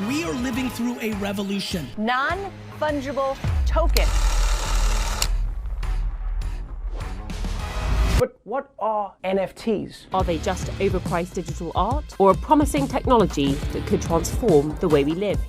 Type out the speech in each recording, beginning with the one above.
We are living through a revolution. Non-fungible token. But what are NFTs? Are they just overpriced digital art or a promising technology that could transform the way we live?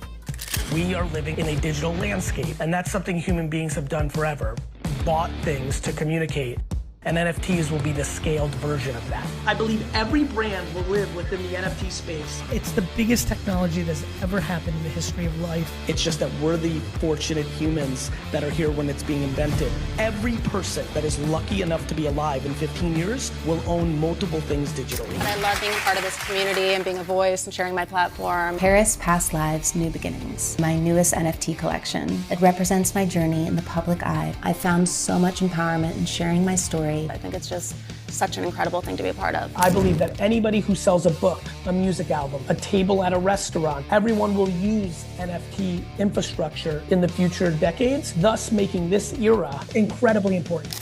We are living in a digital landscape, and that's something human beings have done forever. Bought things to communicate, and NFTs will be the scaled version of that. I believe every brand will live within the NFT space. It's the biggest technology that's ever happened in the history of life. It's just that we're the fortunate humans that are here when it's being invented. Every person that is lucky enough to be alive in 15 years will own multiple things digitally. I love being a part of this community and being a voice and sharing my platform. Paris, Past Lives, New Beginnings, my newest NFT collection. It represents my journey in the public eye. I found so much empowerment in sharing my story. I think it's just such an incredible thing to be a part of. I believe that anybody who sells a book, a music album, a table at a restaurant, everyone will use NFT infrastructure in the future decades, thus making this era incredibly important.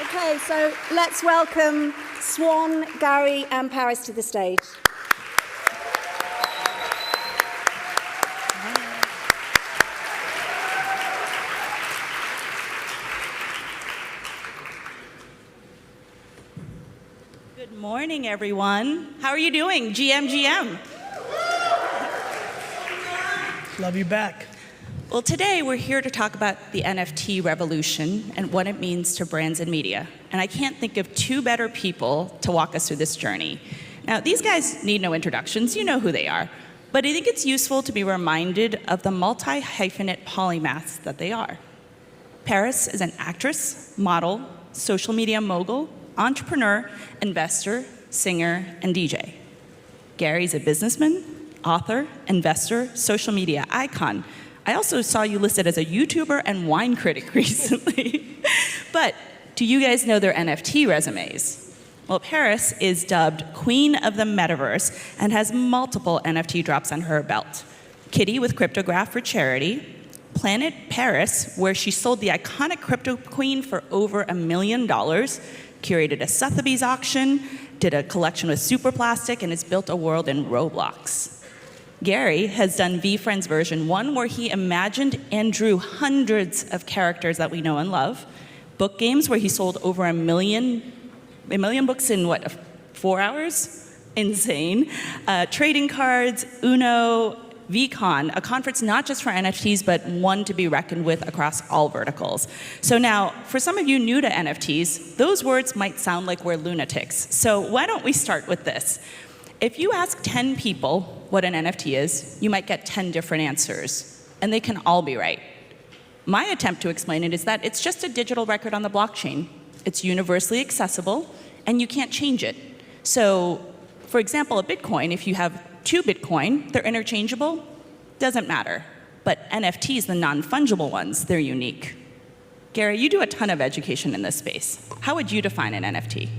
Okay, so let's welcome Swan, Gary, and Paris to the stage. Good morning, everyone. How are you doing? GM. Love you back. Well, today we're here to talk about the NFT revolution and what it means to brands and media. And I can't think of two better people to walk us through this journey. Now, these guys need no introductions. You know who they are. But I think it's useful to be reminded of the multi-hyphenate polymaths that they are. Paris is an actress, model, social media mogul, entrepreneur, investor, singer, and DJ. Gary's a businessman, author, investor, social media icon. I also saw you listed as a YouTuber and wine critic recently. But do you guys know their NFT resumes? Well, Paris is dubbed Queen of the Metaverse and has multiple NFT drops on her belt. Kitty with Cryptograph for charity, Planet Paris, where she sold the iconic crypto queen for over $1 million, curated a Sotheby's auction, did a collection with Superplastic, and has built a world in Roblox. Gary has done VFriends version 1, where he imagined and drew hundreds of characters that we know and love. Book games, where he sold over a million books in, 4 hours? Insane. Trading cards, Uno, VCon, a conference not just for NFTs, but one to be reckoned with across all verticals. So now, for some of you new to NFTs, those words might sound like we're lunatics. So why don't we start with this? If you ask 10 people what an NFT is, you might get 10 different answers, and they can all be right. My attempt to explain it is that it's just a digital record on the blockchain. It's universally accessible, and you can't change it. So, for example, a Bitcoin, if you have 2 Bitcoin, they're interchangeable, doesn't matter. But NFTs, the non-fungible ones, they're unique. Gary, you do a ton of education in this space. How would you define an NFT?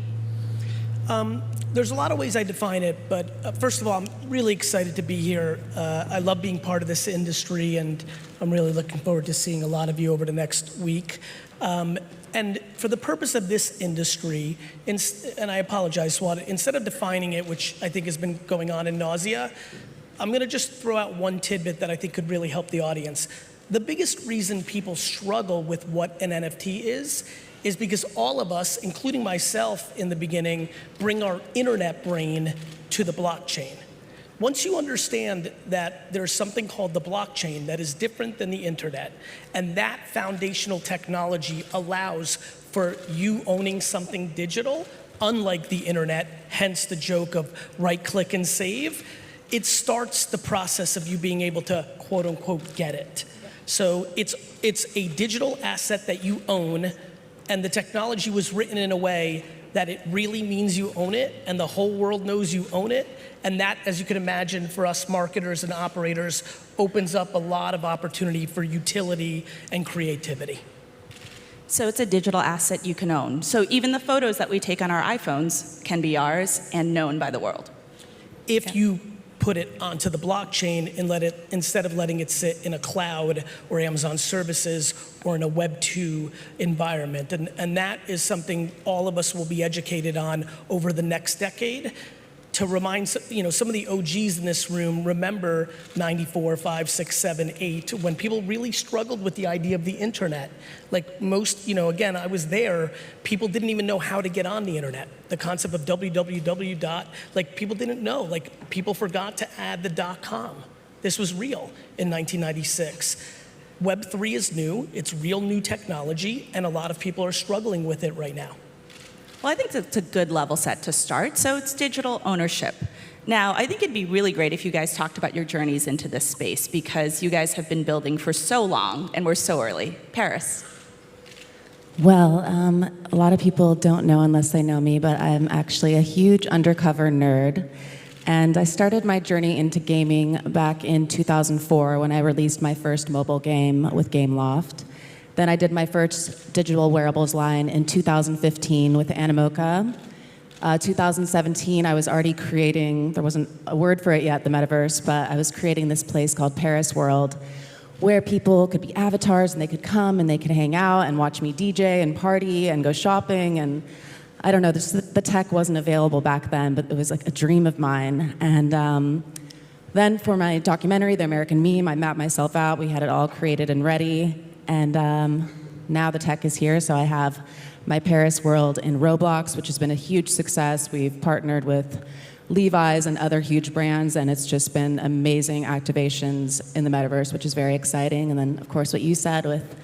There's a lot of ways I define it, but first of all, I'm really excited to be here. I love being part of this industry, and I'm really looking forward to seeing a lot of you over the next week. And for the purpose of this industry, and I apologize, Swat, instead of defining it, which I think has been going on in nausea, I'm gonna just throw out one tidbit that I think could really help the audience. The biggest reason people struggle with what an NFT is because all of us, including myself in the beginning, bring our internet brain to the blockchain. Once you understand that there's something called the blockchain that is different than the internet, and that foundational technology allows for you owning something digital, unlike the internet, hence the joke of right-click and save, it starts the process of you being able to, quote unquote, get it. So it's a digital asset that you own, and the technology was written in a way that it really means you own it, and the whole world knows you own it. And that, as you can imagine, for us marketers and operators, opens up a lot of opportunity for utility and creativity. So it's a digital asset you can own. So even the photos that we take on our iPhones can be ours and known by the world. If you put it onto the blockchain and instead of letting it sit in a cloud or Amazon services or in a Web 2 environment. And that is something all of us will be educated on over the next decade. To remind, some of the OGs in this room remember 94, 5, 6, 7, 8, when people really struggled with the idea of the internet. Like most, again, I was there, people didn't even know how to get on the internet. The concept of www. People didn't know. People forgot to add the .com. This was real in 1996. Web 3 is new, it's real new technology, and a lot of people are struggling with it right now. Well, I think it's a good level set to start. So it's digital ownership. Now, I think it'd be really great if you guys talked about your journeys into this space, because you guys have been building for so long and we're so early. Paris. Well, a lot of people don't know unless they know me, but I'm actually a huge undercover nerd. And I started my journey into gaming back in 2004 when I released my first mobile game with Gameloft. Then I did my first digital wearables line in 2015 with Animoca. 2017, I was already creating, there wasn't a word for it yet, the metaverse, but I was creating this place called Paris World, where people could be avatars and they could come and they could hang out and watch me DJ and party and go shopping. And I don't know, the tech wasn't available back then, but it was like a dream of mine. And then for my documentary, The American Meme, I mapped myself out. We had it all created and ready. And now the tech is here, so I have my Paris World in Roblox, which has been a huge success. We've partnered with Levi's and other huge brands, and it's just been amazing activations in the metaverse, which is very exciting. And then, of course, what you said with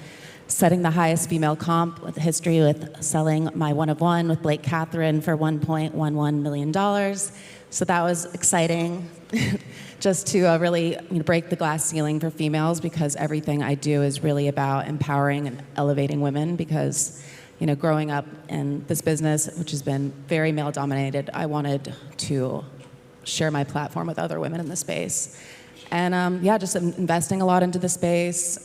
setting the highest female comp with history, with selling my one of one with Blake Catherine for $1.11 million. So that was exciting. Just to really break the glass ceiling for females, because everything I do is really about empowering and elevating women, because growing up in this business, which has been very male dominated, I wanted to share my platform with other women in the space. And just investing a lot into the space,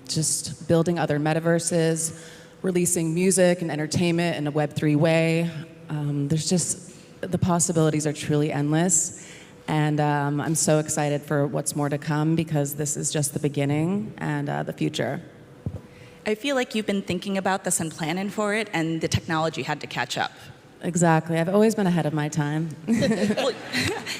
just building other metaverses, releasing music and entertainment in a Web3 way. There's just, the possibilities are truly endless. And I'm so excited for what's more to come, because this is just the beginning and the future. I feel like you've been thinking about this and planning for it, and the technology had to catch up. Exactly. I've always been ahead of my time. Well,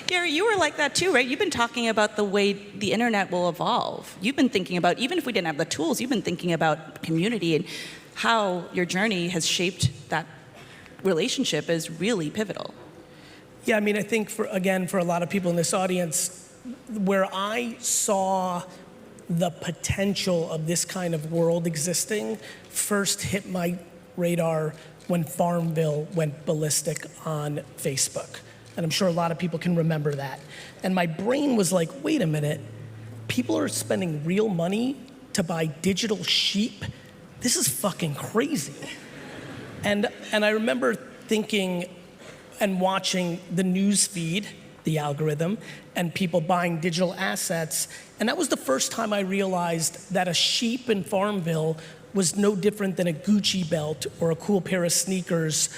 Gary, you were like that too, right? You've been talking about the way the internet will evolve. You've been thinking about, even if we didn't have the tools, you've been thinking about community, and how your journey has shaped that relationship is really pivotal. Yeah, I think for a lot of people in this audience, where I saw the potential of this kind of world existing first hit my radar when Farmville went ballistic on Facebook. And I'm sure a lot of people can remember that. And my brain was like, wait a minute, people are spending real money to buy digital sheep? This is fucking crazy. And I remember thinking and watching the news feed, the algorithm, and people buying digital assets. And that was the first time I realized that a sheep in Farmville was no different than a Gucci belt or a cool pair of sneakers.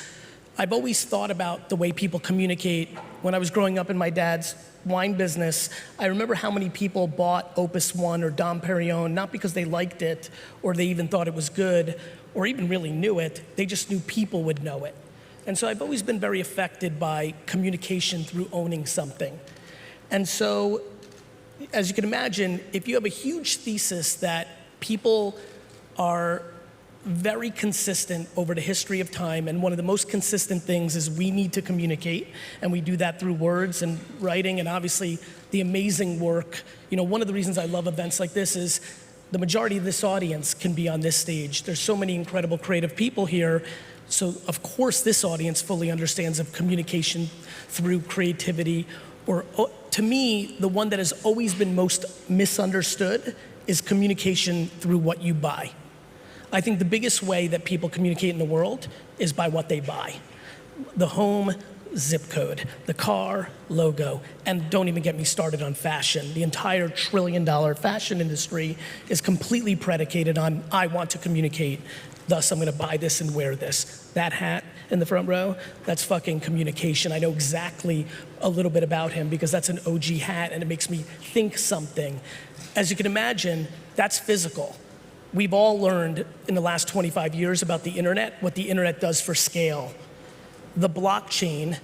I've always thought about the way people communicate. When I was growing up in my dad's wine business, I remember how many people bought Opus One or Dom Perignon, not because they liked it or they even thought it was good or even really knew it, they just knew people would know it. And so I've always been very affected by communication through owning something. And so, as you can imagine, if you have a huge thesis that people are very consistent over the history of time, and one of the most consistent things is we need to communicate, and we do that through words and writing, and obviously the amazing work. One of the reasons I love events like this is the majority of this audience can be on this stage. There's so many incredible creative people here. So of course this audience fully understands of communication through creativity, or to me, the one that has always been most misunderstood is communication through what you buy. I think the biggest way that people communicate in the world is by what they buy. The home, zip code, the car, logo, and don't even get me started on fashion. The entire $1 trillion fashion industry is completely predicated on, I want to communicate, thus I'm gonna buy this and wear this. That hat in the front row, that's fucking communication. I know exactly a little bit about him because that's an OG hat and it makes me think something. As you can imagine, that's physical. We've all learned in the last 25 years about the internet, what the internet does for scale. The blockchain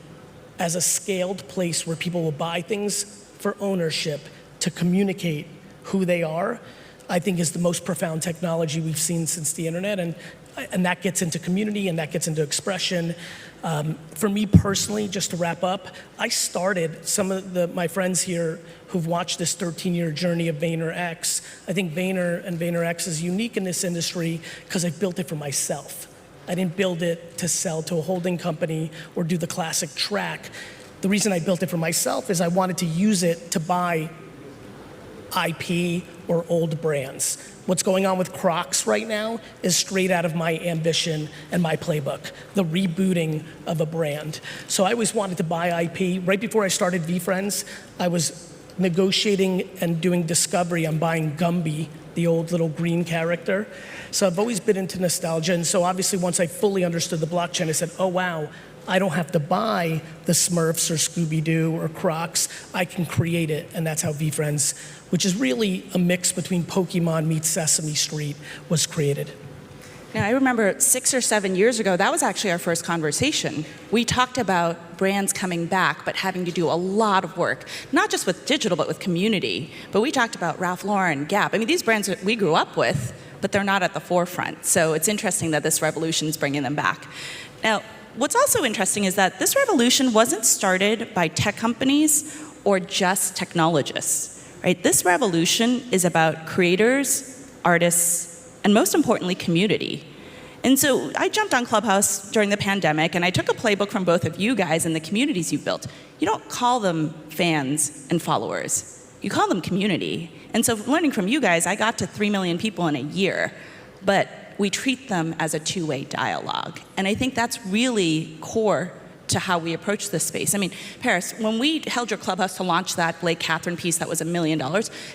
as a scaled place where people will buy things for ownership to communicate who they are, I think is the most profound technology we've seen since the internet, and that gets into community and that gets into expression. For me personally, just to wrap up, I started, some of my friends here who've watched this 13-year journey of VaynerX, I think Vayner and VaynerX is unique in this industry because I built it for myself. I didn't build it to sell to a holding company or do the classic track. The reason I built it for myself is I wanted to use it to buy IP or old brands. What's going on with Crocs right now is straight out of my ambition and my playbook, the rebooting of a brand. So I always wanted to buy IP. Right before I started VFriends, I was negotiating and doing discovery on buying Gumby, the old little green character. So I've always been into nostalgia, and so obviously once I fully understood the blockchain, I said, oh wow, I don't have to buy the Smurfs or Scooby-Doo or Crocs, I can create it, and that's how VFriends, which is really a mix between Pokemon meets Sesame Street, was created. Now, I remember 6 or 7 years ago, that was actually our first conversation. We talked about brands coming back, but having to do a lot of work, not just with digital, but with community. But we talked about Ralph Lauren, Gap. I mean, these brands that we grew up with, but they're not at the forefront. So it's interesting that this revolution is bringing them back. Now, what's also interesting is that this revolution wasn't started by tech companies or just technologists, right? This revolution is about creators, artists, and most importantly, community. And so I jumped on Clubhouse during the pandemic, and I took a playbook from both of you guys and the communities you built. You don't call them fans and followers. You call them community. And so learning from you guys, I got to 3 million people in a year, but we treat them as a two-way dialogue. And I think that's really core to how we approach this space. I mean, Paris, when we held your Clubhouse to launch that Blake Catherine piece that was $1 million,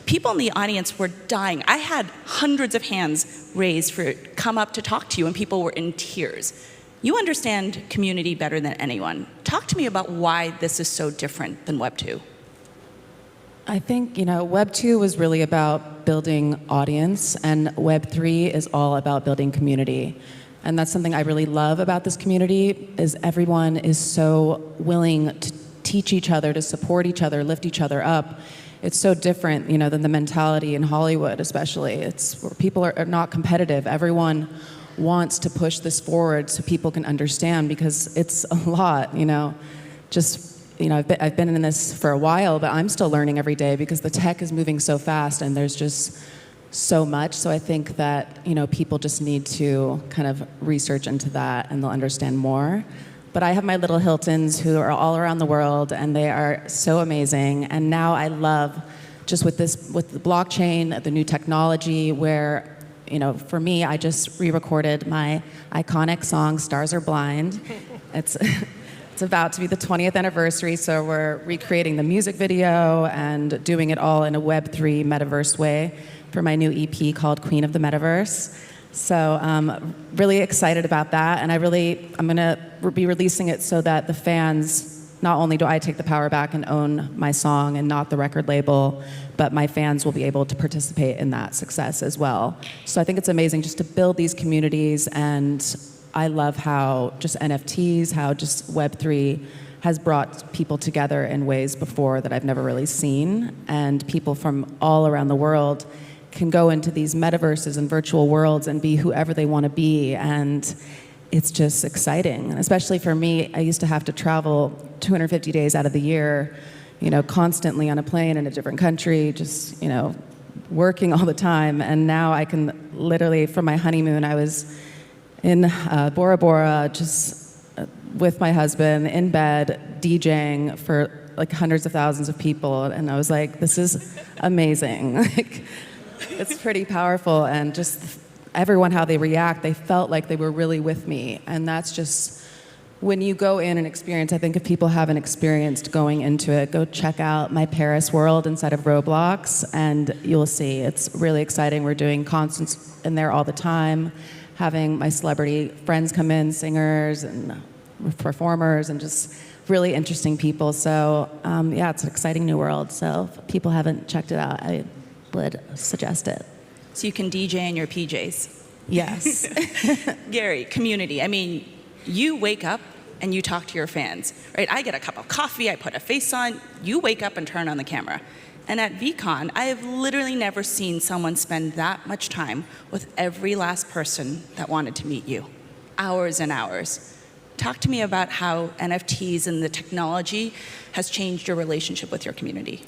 people in the audience were dying. I had hundreds of hands raised for come up to talk to you, and people were in tears. You understand community better than anyone. Talk to me about why this is so different than Web 2. I think, Web 2 was really about building audience, and Web 3 is all about building community. And that's something I really love about this community, is everyone is so willing to teach each other, to support each other, lift each other up. It's so different, than the mentality in Hollywood, especially. It's where people are not competitive. Everyone wants to push this forward so people can understand, because it's a lot, I've been in this for a while, but I'm still learning every day because the tech is moving so fast and there's just so much. So I think that, people just need to kind of research into that and they'll understand more. But I have my little Hiltons who are all around the world and they are so amazing. And now I love just with the blockchain, the new technology where, for me, I just re-recorded my iconic song, Stars Are Blind. It's about to be the 20th anniversary, so we're recreating the music video and doing it all in a Web3 metaverse way for my new EP called Queen of the Metaverse. So really excited about that, and I'm gonna be releasing it so that the fans, not only do I take the power back and own my song and not the record label, but my fans will be able to participate in that success as well. So I think it's amazing just to build these communities, and I love how just NFTs, how just Web3 has brought people together in ways before that I've never really seen. And people from all around the world can go into these metaverses and virtual worlds and be whoever they want to be. And it's just exciting. And especially for me, I used to have to travel 250 days out of the year, constantly on a plane in a different country, just, working all the time. And now I can literally, for my honeymoon, I was in Bora Bora, just with my husband, in bed, DJing for like hundreds of thousands of people. And I was like, this is amazing. It's pretty powerful. And just everyone, how they react, they felt like they were really with me. And that's just when you go in and experience, I think if people haven't experienced going into it, go check out my Paris world inside of Roblox, and you'll see it's really exciting. We're doing concerts in there all the time, having my celebrity friends come in, singers and performers, and just really interesting people. So yeah, it's an exciting new world. So if people haven't checked it out, I would suggest it. So you can DJ in your PJs. Yes. Gary, community. I mean, you wake up and you talk to your fans, right? I get a cup of coffee, I put a face on, you wake up and turn on the camera. And at VCon, I have literally never seen someone spend that much time with every last person that wanted to meet you. Hours and hours. Talk to me about how NFTs and the technology has changed your relationship with your community.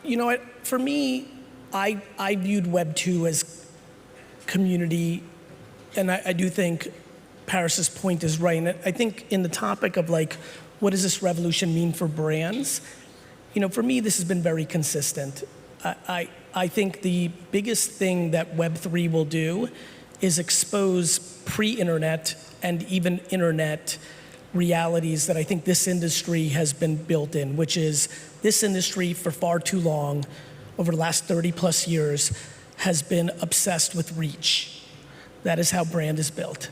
You know what, for me, I viewed Web 2 as community, and I do think Paris's point is right. And I think in the topic of like, what does this revolution mean for brands? You know, for me, this has been very consistent. I think the biggest thing that Web3 will do is expose pre-internet and even internet realities that I think this industry has been built in, which is this industry for far too long, over the last 30 plus years, has been obsessed with reach. That is how brand is built.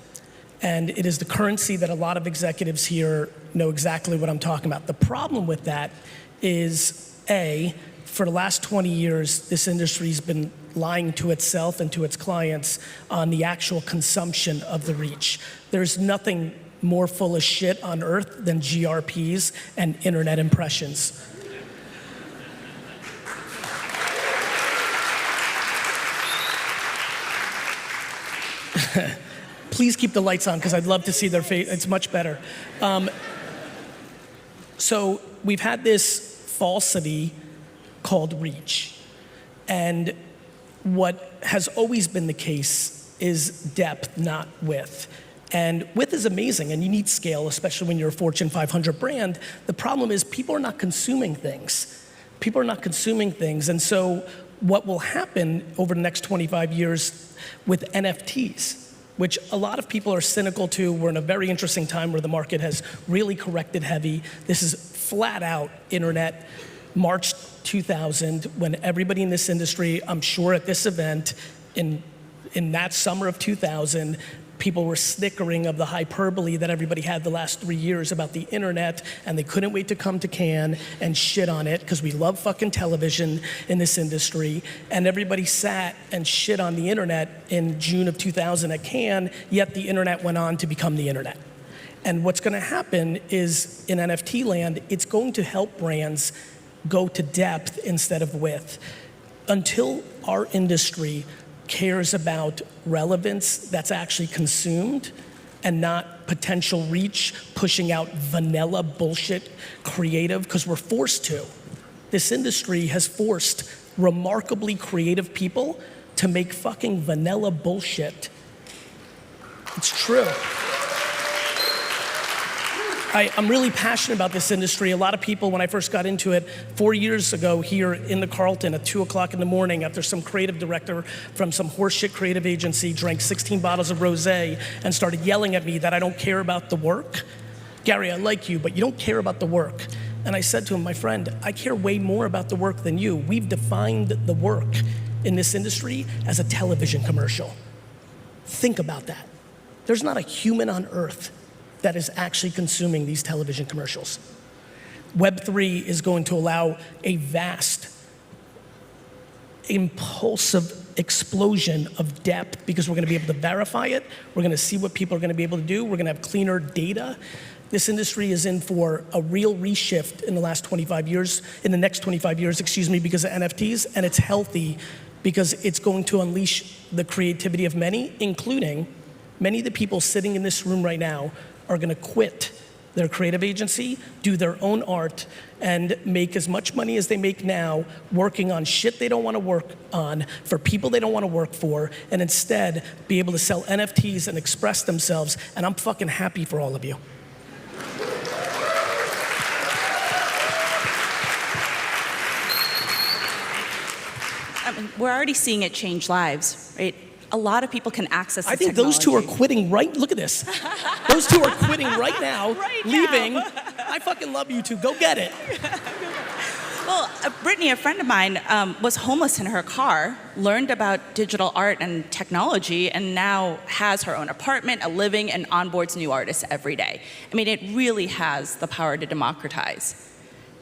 And it is the currency that a lot of executives here know exactly what I'm talking about. The problem with that is, A, for the last 20 years, this industry's been lying to itself and to its clients on the actual consumption of the reach. There's nothing more full of shit on earth than GRPs and internet impressions. Please keep the lights on, because I'd love to see their face. It's much better. So we've had this falsity called reach. And what has always been the case is depth, not width. And width is amazing, and you need scale, especially when you're a Fortune 500 brand. The problem is people are not consuming things. People are not consuming things. And so what will happen over the next 25 years with NFTs, which a lot of people are cynical to. We're in a very interesting time where the market has really corrected heavy. This is flat out internet. March 2000, when everybody in this industry, I'm sure at this event, in that summer of 2000, people were snickering of the hyperbole that everybody had the last 3 years about the internet, and they couldn't wait to come to Cannes and shit on it, because we love fucking television in this industry. And everybody sat and shit on the internet in June of 2000 at Cannes, yet the internet went on to become the internet. And what's gonna happen is, in NFT land, it's going to help brands go to depth instead of width. Until our industry cares about relevance that's actually consumed and not potential reach, pushing out vanilla bullshit creative, because we're forced to. This industry has forced remarkably creative people to make fucking vanilla bullshit. It's true. I'm really passionate about this industry. A lot of people, when I first got into it 4 years ago here in the Carlton at 2 o'clock in the morning, after some creative director from some horseshit creative agency drank 16 bottles of rosé and started yelling at me that I don't care about the work. Gary, I like you, but you don't care about the work. And I said to him, my friend, I care way more about the work than you. We've defined the work in this industry as a television commercial. Think about that. There's not a human on earth that is actually consuming these television commercials. Web3 is going to allow a vast, impulsive explosion of depth, because we're gonna be able to verify it, we're gonna see what people are gonna be able to do, we're gonna have cleaner data. This industry is in for a real reshift in the next 25 years, because of NFTs, and it's healthy because it's going to unleash the creativity of many, including many of the people sitting in this room right now are gonna quit their creative agency, do their own art, and make as much money as they make now working on shit they don't wanna work on, for people they don't wanna work for, and instead be able to sell NFTs and express themselves, and I'm fucking happy for all of you. I mean, we're already seeing it change lives, right? a lot of people can access the I think those two are technology. quitting right, look at this. Those two are quitting right now, Right now. leaving. I fucking love you two, go get it. Well, Brittany, a friend of mine, was homeless in her car, learned about digital art and technology, and now has her own apartment, a living, and onboards new artists every day. I mean, it really has the power to democratize.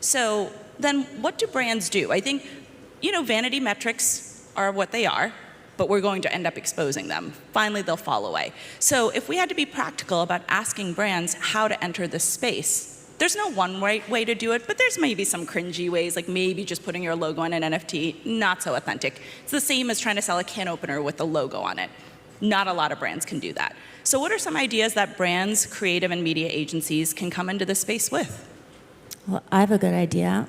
So then what do brands do? I think, vanity metrics are what they are, but we're going to end up exposing them. Finally, they'll fall away. So if we had to be practical about asking brands how to enter this space, there's no one right way to do it, but there's maybe some cringy ways, like maybe just putting your logo on an NFT, not so authentic. It's the same as trying to sell a can opener with the logo on it. Not a lot of brands can do that. So what are some ideas that brands, creative, and media agencies can come into this space with? Well, I have a good idea.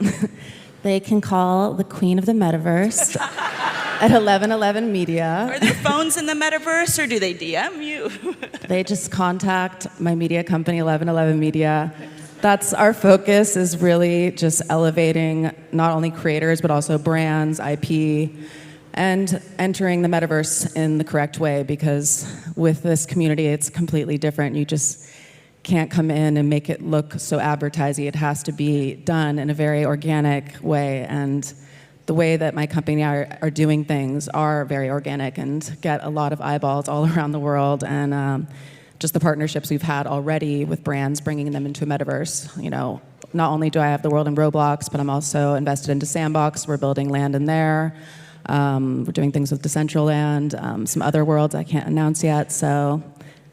They can call the queen of the metaverse at 1111 Media. Are there phones in the metaverse, or do they DM you? They just contact my media company, 1111 Media. That's our focus, is really just elevating not only creators, but also brands, IP, and entering the metaverse in the correct way, because with this community, it's completely different. You just can't come in and make it look so advertising. It has to be done in a very organic way, and the way that my company are doing things are very organic and get a lot of eyeballs all around the world, and just the partnerships we've had already with brands, bringing them into a metaverse. Not only do I have the world in Roblox, but I'm also invested into Sandbox. We're building land in there. We're doing things with Decentraland, some other worlds I can't announce yet. So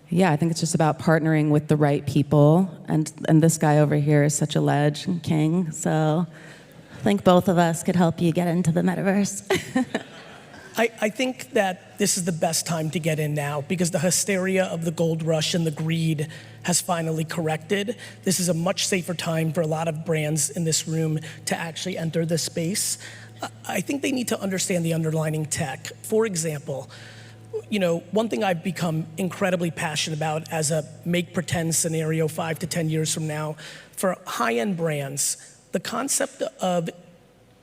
yeah, I think it's just about partnering with the right people. And this guy over here is such a ledge and king. So I think both of us could help you get into the metaverse. I think that this is the best time to get in now, because the hysteria of the gold rush and the greed has finally corrected. This is a much safer time for a lot of brands in this room to actually enter this space. I think they need to understand the underlying tech. For example, one thing I've become incredibly passionate about as a make-pretend scenario 5 to 10 years from now, for high-end brands, the concept of,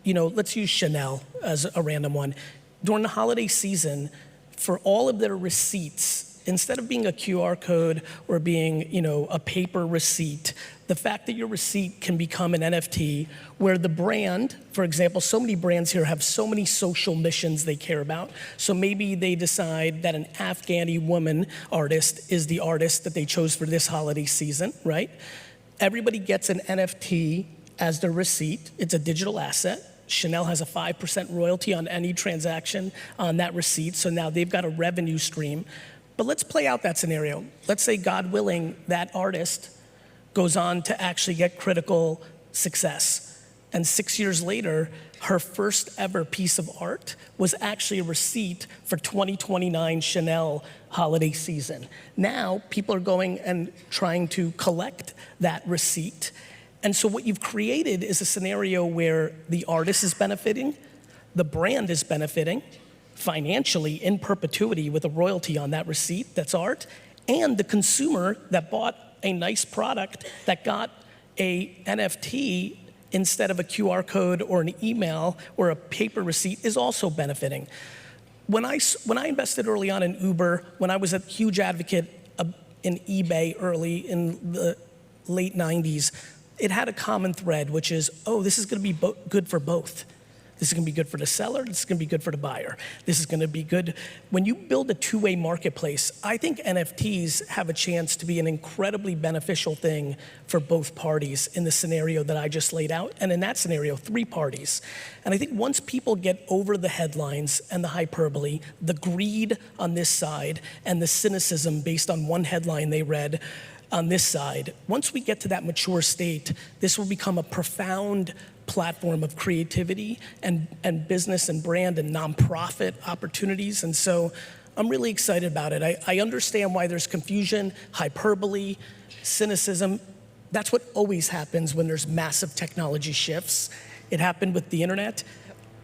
let's use Chanel as a random one. During the holiday season, for all of their receipts, instead of being a QR code or being, a paper receipt, the fact that your receipt can become an NFT where the brand, for example, so many brands here have so many social missions they care about. So maybe they decide that an Afghani woman artist is the artist that they chose for this holiday season, right? Everybody gets an NFT as their receipt. It's a digital asset. Chanel has a 5% royalty on any transaction on that receipt, so now they've got a revenue stream. But let's play out that scenario. Let's say, God willing, that artist goes on to actually get critical success. And 6 years later, her first ever piece of art was actually a receipt for 2029 Chanel holiday season. Now, people are going and trying to collect that receipt. And so what you've created is a scenario where the artist is benefiting, the brand is benefiting financially in perpetuity with a royalty on that receipt, that's art, and the consumer that bought a nice product that got a NFT instead of a QR code or an email or a paper receipt is also benefiting. When I invested early on in Uber, when I was a huge advocate in eBay early in the late 90s, it had a common thread, which is, this is gonna be good for both. This is gonna be good for the seller, this is gonna be good for the buyer. This is gonna be good. When you build a two-way marketplace, I think NFTs have a chance to be an incredibly beneficial thing for both parties in the scenario that I just laid out, and in that scenario, 3 parties. And I think once people get over the headlines and the hyperbole, the greed on this side, and the cynicism based on one headline they read, on this side, once we get to that mature state, this will become a profound platform of creativity and business and brand and nonprofit opportunities. And so I'm really excited about it. I understand why there's confusion, hyperbole, cynicism. That's what always happens when there's massive technology shifts. It happened with the internet.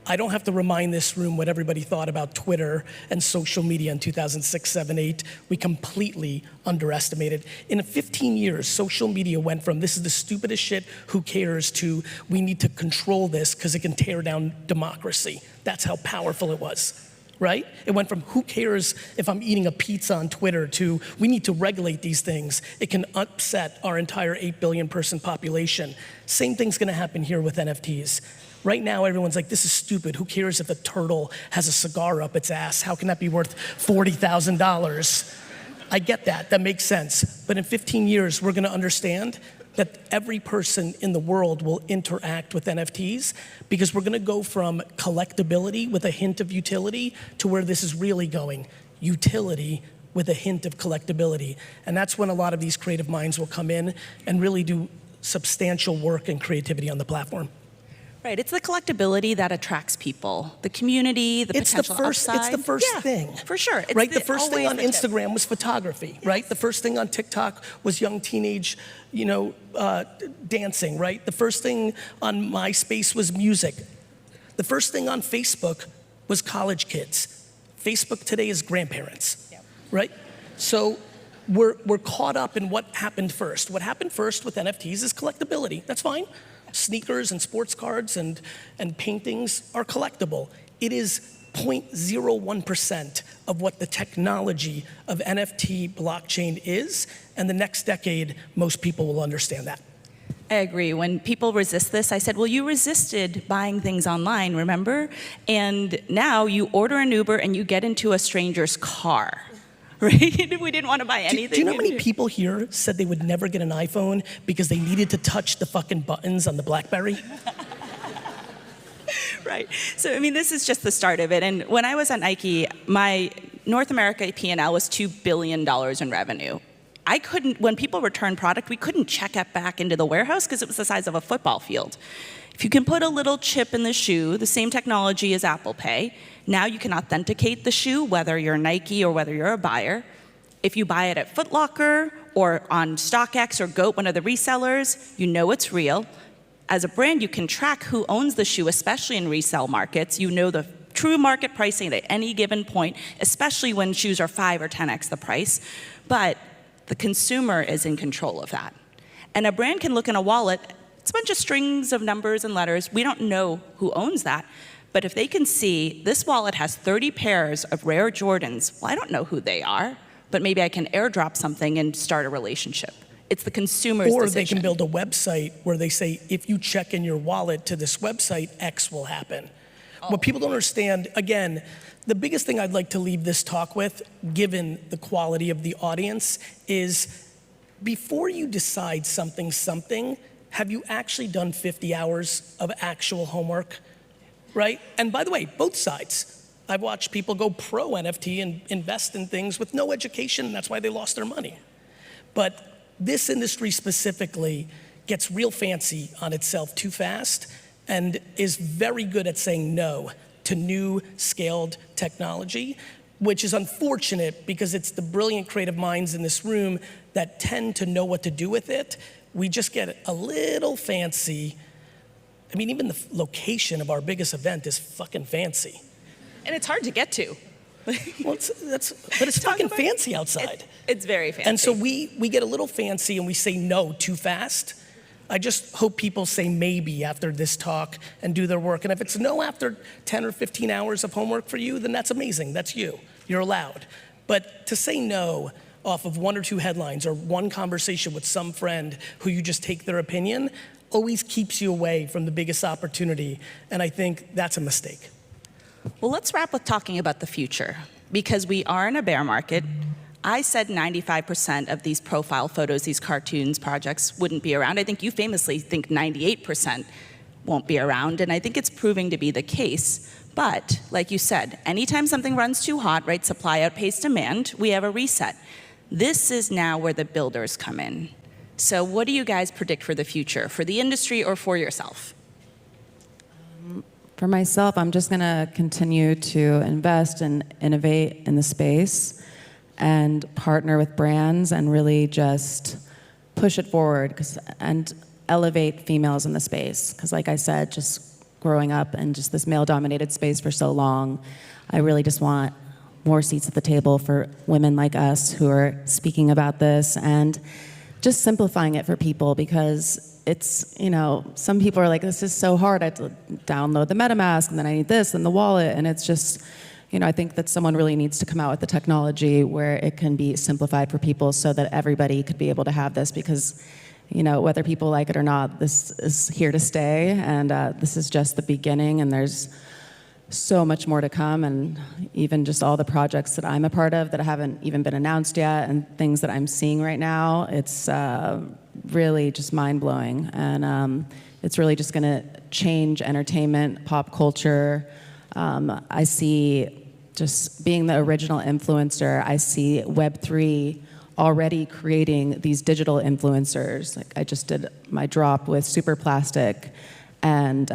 I don't have to remind this room what everybody thought about Twitter and social media in 2006, 7, 8. We completely underestimated. In 15 years, social media went from this is the stupidest shit, who cares, to we need to control this because it can tear down democracy. That's how powerful it was. right? It went from who cares if I'm eating a pizza on Twitter to we need to regulate these things. It can upset our entire 8 billion person population. Same thing's gonna happen here with NFTs. Right now, everyone's like, this is stupid. Who cares if a turtle has a cigar up its ass? How can that be worth $40,000? I get that, that makes sense. But in 15 years, we're gonna understand that every person in the world will interact with NFTs because we're gonna go from collectability with a hint of utility to where this is really going, utility with a hint of collectability. And that's when a lot of these creative minds will come in and really do substantial work and creativity on the platform. Right, it's the collectability that attracts people, the community, the potential upside. It's the first thing. For sure. It's right, the first thing on always the tip. Instagram was photography, right? The first thing on TikTok was young teenage, dancing, right? The first thing on MySpace was music. The first thing on Facebook was college kids. Facebook today is grandparents, right? So we're caught up in what happened first. What happened first with NFTs is collectability. That's fine. Sneakers and sports cards and paintings are collectible. It is 0.01% of what the technology of NFT blockchain is, and the next decade, most people will understand that. I agree. When people resist this, I said, well, you resisted buying things online, remember? And now you order an Uber and you get into a stranger's car. Right? We didn't want to buy anything. Do you know how many people here said they would never get an iPhone because they needed to touch the fucking buttons on the BlackBerry? Right. So, I mean, this is just the start of it. And when I was at Nike, my North America P&L was $2 billion in revenue. I couldn't, when people returned product, we couldn't check it back into the warehouse because it was the size of a football field. If you can put a little chip in the shoe, the same technology as Apple Pay, now you can authenticate the shoe, whether you're Nike or whether you're a buyer. If you buy it at Foot Locker or on StockX or GOAT, one of the resellers, you know it's real. As a brand, you can track who owns the shoe, especially in resale markets. You know the true market pricing at any given point, especially when shoes are 5 or 10x the price. But the consumer is in control of that. And a brand can look in a wallet, it's a bunch of strings of numbers and letters. We don't know who owns that. But if they can see this wallet has 30 pairs of rare Jordans, well, I don't know who they are, but maybe I can airdrop something and start a relationship. It's the consumer's Or decision. they can build a website where they say, if you check in your wallet to this website, X will happen. What people don't understand, again, the biggest thing I'd like to leave this talk with, given the quality of the audience, is before you decide something, have you actually done 50 hours of actual homework, right? And by the way, both sides. I've watched people go pro NFT and invest in things with no education, and that's why they lost their money. But this industry specifically gets real fancy on itself too fast and is very good at saying no to new scaled technology, which is unfortunate because it's the brilliant creative minds in this room that tend to know what to do with it. We just get a little fancy. I mean, even the location of our biggest event is fucking fancy. And it's hard to get to. Well, but it's fucking fancy outside. It's very fancy. And so we get a little fancy and we say no too fast. I just hope people say maybe after this talk and do their work. And if it's no after 10 or 15 hours of homework for you, then that's amazing. That's you. You're allowed. But to say no off of 1 or 2 headlines or one conversation with some friend who you just take their opinion always keeps you away from the biggest opportunity. And I think that's a mistake. Well, let's wrap with talking about the future, because we are in a bear market. I said 95% of these profile photos, these cartoons projects wouldn't be around. I think you famously think 98% won't be around, and I think it's proving to be the case. But like you said, anytime something runs too hot, right, supply outpaces demand, we have a reset. This is now where the builders come in. So what do you guys predict for the future, for the industry or for yourself? For myself, I'm just going to continue to invest and innovate in the space and partner with brands and really just push it forward and elevate females in the space. Because like I said, just growing up in just this male-dominated space for so long, I really just want more seats at the table for women like us who are speaking about this and just simplifying it for people, because it's, some people are like, this is so hard. I have to download the MetaMask, and then I need this and the wallet, and it's just, I think that someone really needs to come out with the technology where it can be simplified for people so that everybody could be able to have this, because whether people like it or not, this is here to stay, and this is just the beginning, and there's so much more to come, and even just all the projects that I'm a part of that haven't even been announced yet, and things that I'm seeing right now, it's really just mind-blowing, and it's really just going to change entertainment, pop culture. I see, just being the original influencer, I see Web3 already creating these digital influencers. Like, I just did my drop with Super Plastic and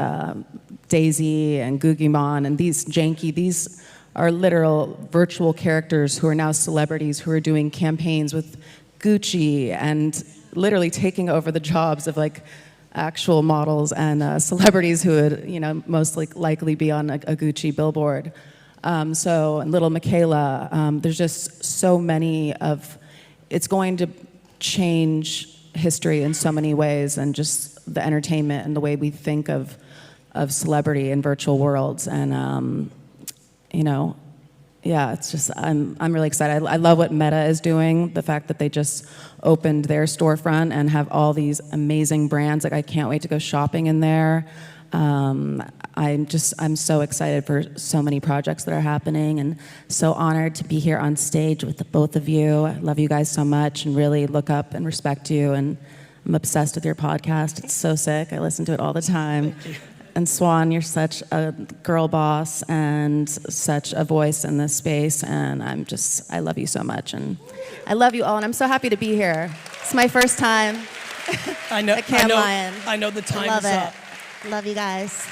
Daisy and Googimon, and these are literal virtual characters who are now celebrities who are doing campaigns with Gucci and literally taking over the jobs of like actual models and celebrities who would most likely be on a Gucci billboard. So little Michaela, there's just so many of, it's going to change history in so many ways, and just the entertainment and the way we think of celebrity in virtual worlds. And yeah, it's just, I'm really excited. I love what Meta is doing, the fact that they just opened their storefront and have all these amazing brands. Like, I can't wait to go shopping in there. I'm so excited for so many projects that are happening, and so honored to be here on stage with the both of you. I love you guys so much and really look up and respect you, and I'm obsessed with your podcast. It's so sick. I listen to it all the time. And Swan, you're such a girl boss and such a voice in this space, and I love you so much, and I love you all, and I'm so happy to be here. It's my first time. I know. at Cannes Lion. I know the time Love is it. up. Love you guys.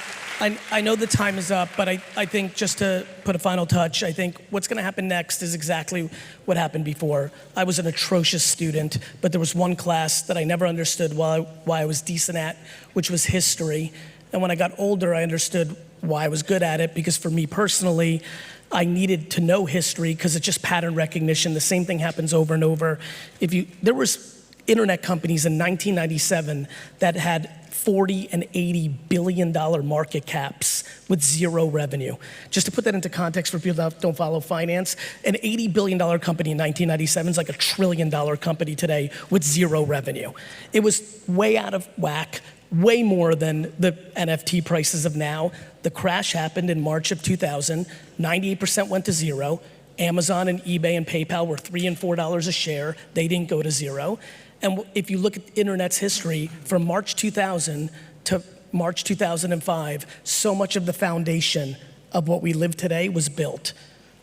I know the time is up, but I think, just to put a final touch, I think what's going to happen next is exactly what happened before. I was an atrocious student, but there was one class that I never understood why I was decent at, which was history. And when I got older, I understood why I was good at it, because for me personally, I needed to know history because it's just pattern recognition. The same thing happens over and over. There was internet companies in 1997 that had 40 and 80 billion dollar market caps with zero revenue. Just to put that into context for people that don't follow finance, an $80 billion company in 1997 is like a $1 trillion company today with zero revenue. It was way out of whack, way more than the NFT prices of now. The crash happened in March of 2000, 98% went to zero. Amazon and eBay and PayPal were $3 and $4 a share. They didn't go to zero. And if you look at the internet's history, from March 2000 to March 2005, so much of the foundation of what we live today was built.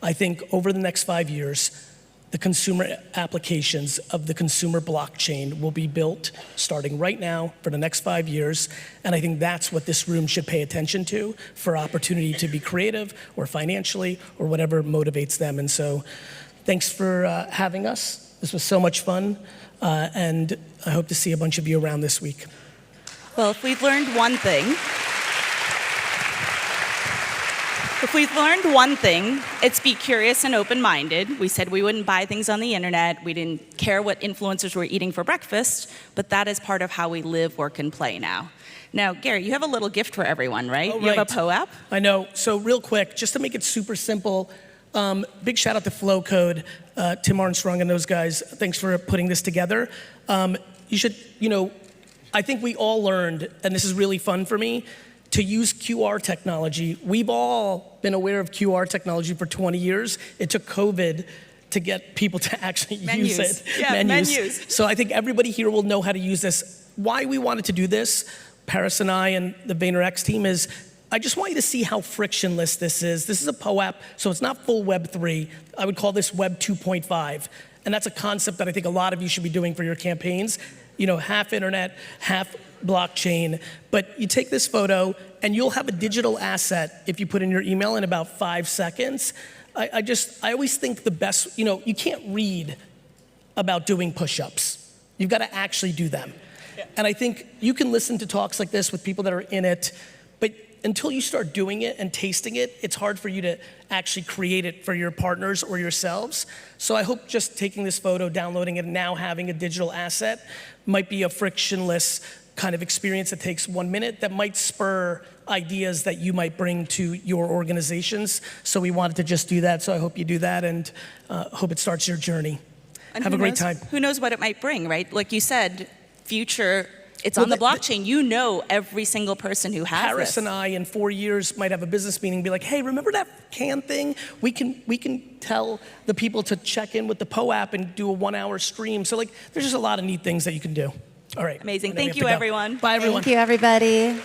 I think over the next 5 years, the consumer applications of the consumer blockchain will be built starting right now for the next 5 years. And I think that's what this room should pay attention to, for opportunity to be creative or financially or whatever motivates them. And so thanks for having us. This was so much fun. And I hope to see a bunch of you around this week. Well, if we've learned one thing, it's be curious and open-minded. We said we wouldn't buy things on the internet. We didn't care what influencers were eating for breakfast, but that is part of how we live, work, and play now. Now, Gary, you have a little gift for everyone, right? Oh, You have a POAP? I know. So real quick, just to make it super simple, big shout out to Flow Code, Tim Armstrong and those guys. Thanks for putting this together. I think we all learned, and this is really fun for me, to use QR technology. We've all been aware of QR technology for 20 years. It took COVID to get people to actually use it. Yeah, menus. So I think everybody here will know how to use this. Why we wanted to do this, Paris and I and the VaynerX team, is I just want you to see how frictionless this is. This is a POAP, so it's not full Web 3. I would call this Web 2.5. And that's a concept that I think a lot of you should be doing for your campaigns. Half internet, half blockchain. But you take this photo and you'll have a digital asset if you put in your email in about 5 seconds. I always think the best, you can't read about doing push-ups. You've got to actually do them. Yeah. And I think you can listen to talks like this with people that are in it, but until you start doing it and tasting it, it's hard for you to actually create it for your partners or yourselves. So I hope just taking this photo, downloading it, and now having a digital asset might be a frictionless kind of experience that takes 1 minute that might spur ideas that you might bring to your organizations. So we wanted to just do that. So I hope you do that, and hope it starts your journey. And Have a great time. Who knows what it might bring, right? Like you said, future, it's on the blockchain. You know every single person who has Harris this. and I, in 4 years, might have a business meeting and be like, hey, remember that can thing? We can tell the people to check in with the Poe app and do a 1-hour stream. So like, there's just a lot of neat things that you can do. All right. Amazing. I know we Thank have you, to go. everyone. Bye, everyone. Thank you, everybody.